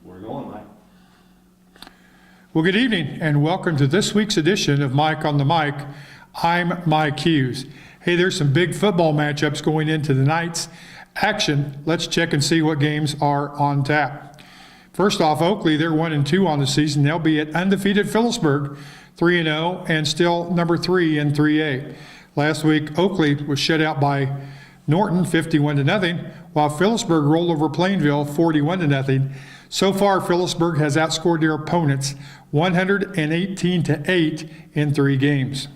We're going, Mike. Well, good evening and welcome to this week's edition of Mike on the Mic. I'm Mike Hughes. Hey, there's some big football matchups going into tonight's action. Let's check and see what games are on tap. First off, Oakley, they're 1-2 on the season. They'll be at undefeated Phillipsburg, 3-0, and still number 3 in 3A. Last week, Oakley was shut out by Norton 51-0, while Phillipsburg rolled over Plainville 41-0. So far, Phillipsburg has outscored their opponents 118-8 in 3 games.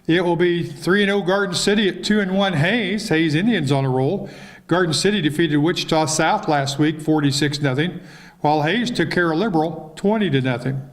It will be 3-0 Garden City at 2-1 Hayes. Hayes Indians on a roll. Garden City defeated Wichita South last week 46-0, while Hayes took care of Liberal 20-0.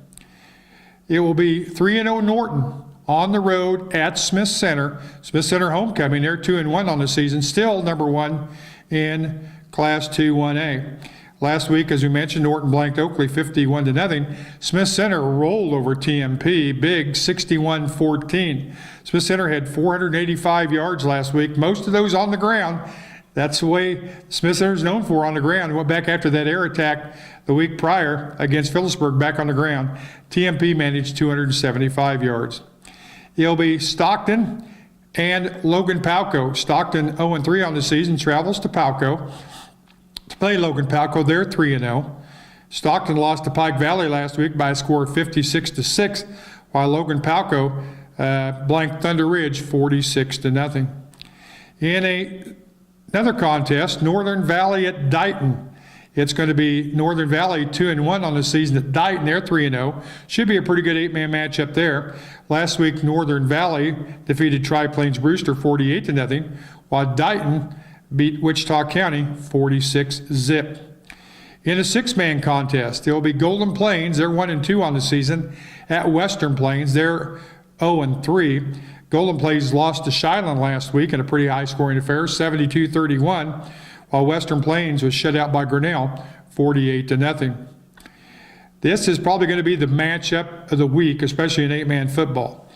It will be 3-0 Norton on the road at Smith Center. Smith Center homecoming. They're 2-1 on the season, still number 1 in Class 2 1A. Last week, as we mentioned, Norton blanked Oakley 51-0. Smith Center rolled over TMP, big 61-14. Smith Center had 485 yards last week, most of those on the ground. That's the way Smith Center is known for, on the ground. Went back after that air attack the week prior against Phillipsburg, back on the ground. TMP managed 275 yards. It'll be Stockton and Logan Palco. Stockton 0-3 on the season, travels to Palco to play Logan Palco. They're 3-0. Stockton lost to Pike Valley last week by a score of 56-6, while Logan Palco blanked Thunder Ridge 46-0. In another contest, Northern Valley at Dighton. It's going to be Northern Valley 2-1 on the season at Dighton. They're 3-0. Should be a pretty good 8-man matchup there. Last week, Northern Valley defeated Tri-Plains Brewster 48-0, while Dighton beat Wichita County 46-0. In a 6-man contest, there will be Golden Plains. They're 1-2 on the season at Western Plains. They're 0-3. Golden Plains lost to Shiloh last week in a pretty high-scoring affair, 72-31, while Western Plains was shut out by Grinnell, 48-0. This is probably going to be the matchup of the week, especially in 8-man football.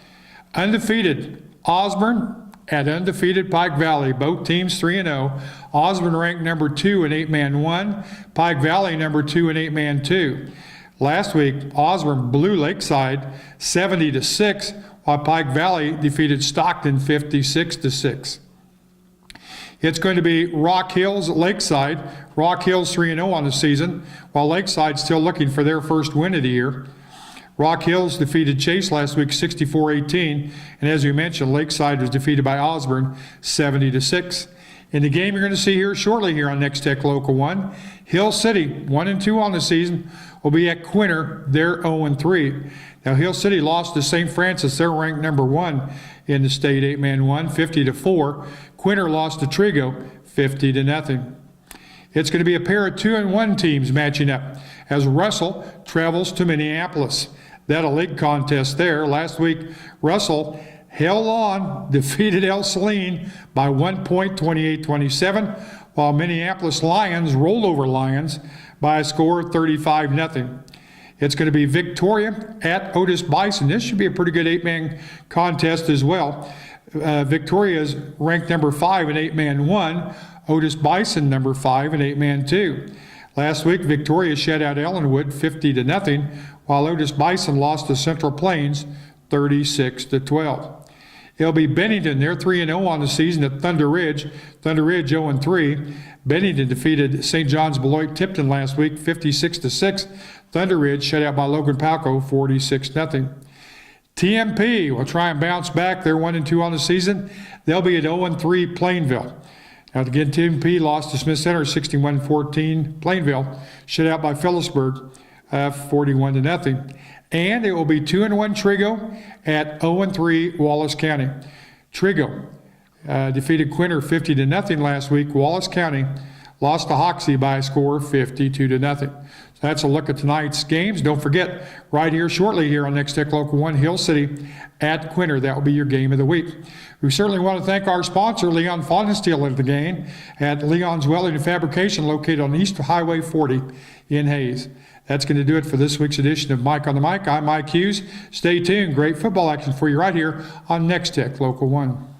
Undefeated Osborne at undefeated Pike Valley, both teams 3-0. Osborne ranked number 2 in 8-man 1, Pike Valley number 2 in 8-man 2. Last week, Osborne blew Lakeside 70-6, while Pike Valley defeated Stockton 56-6. It's going to be Rock Hills at Lakeside. Rock Hills 3-0 on the season, while Lakeside's still looking for their first win of the year. Rock Hills defeated Chase last week 64-18, and as we mentioned, Lakeside was defeated by Osborne 70-6. In the game you're going to see here shortly here on Nex-Tech Local 1, Hill City 1-2 on the season will be at Quinter. They're 0-3. Now Hill City lost to St. Francis. They're ranked number 1 in the state 8-man 1, 50-4. Quinter lost to Trigo 50-0. It's going to be a pair of 2-1 teams matching up as Russell travels to Minneapolis. That a league contest there. Last week, Russell held on, defeated El Saline by 1 point, 28-27, while Minneapolis Lions rolled over Lions by a score of 35-0. It's going to be Victoria at Otis Bison. This should be a pretty good 8-man contest as well. Victoria is ranked number 5 in 8-man 1. Otis Bison number 5 in 8-man 2. Last week, Victoria shut out Ellenwood 50-0, while Otis Bison lost to Central Plains 36-12. It'll be Bennington. They're 3-0 on the season at Thunder Ridge. Thunder Ridge 0-3. Bennington defeated St. John's Beloit Tipton last week 56-6. Thunder Ridge shut out by Logan Palco 46-0. TMP will try and bounce back. They're 1-2 on the season. They'll be at 0-3 Plainville. Now again, TMP lost to Smith Center 61-14. Plainville shut out by Phillipsburg 41-0. And it will be 2-1 Trigo at 0-3 Wallace County. Trigo defeated Quinter 50-0 last week. Wallace County lost to Hoxie by a score of 52-0. So that's a look at tonight's games. Don't forget, right here shortly here on Nex-Tech Local 1, Hill City at Quinter. That will be your game of the week. We certainly want to thank our sponsor, Leon Fontensteel, at the game at Leon's Welding and Fabrication, located on East Highway 40 in Hayes. That's going to do it for this week's edition of Mike on the Mic. I'm Mike Hughes. Stay tuned. Great football action for you right here on Nex-Tech Local 1.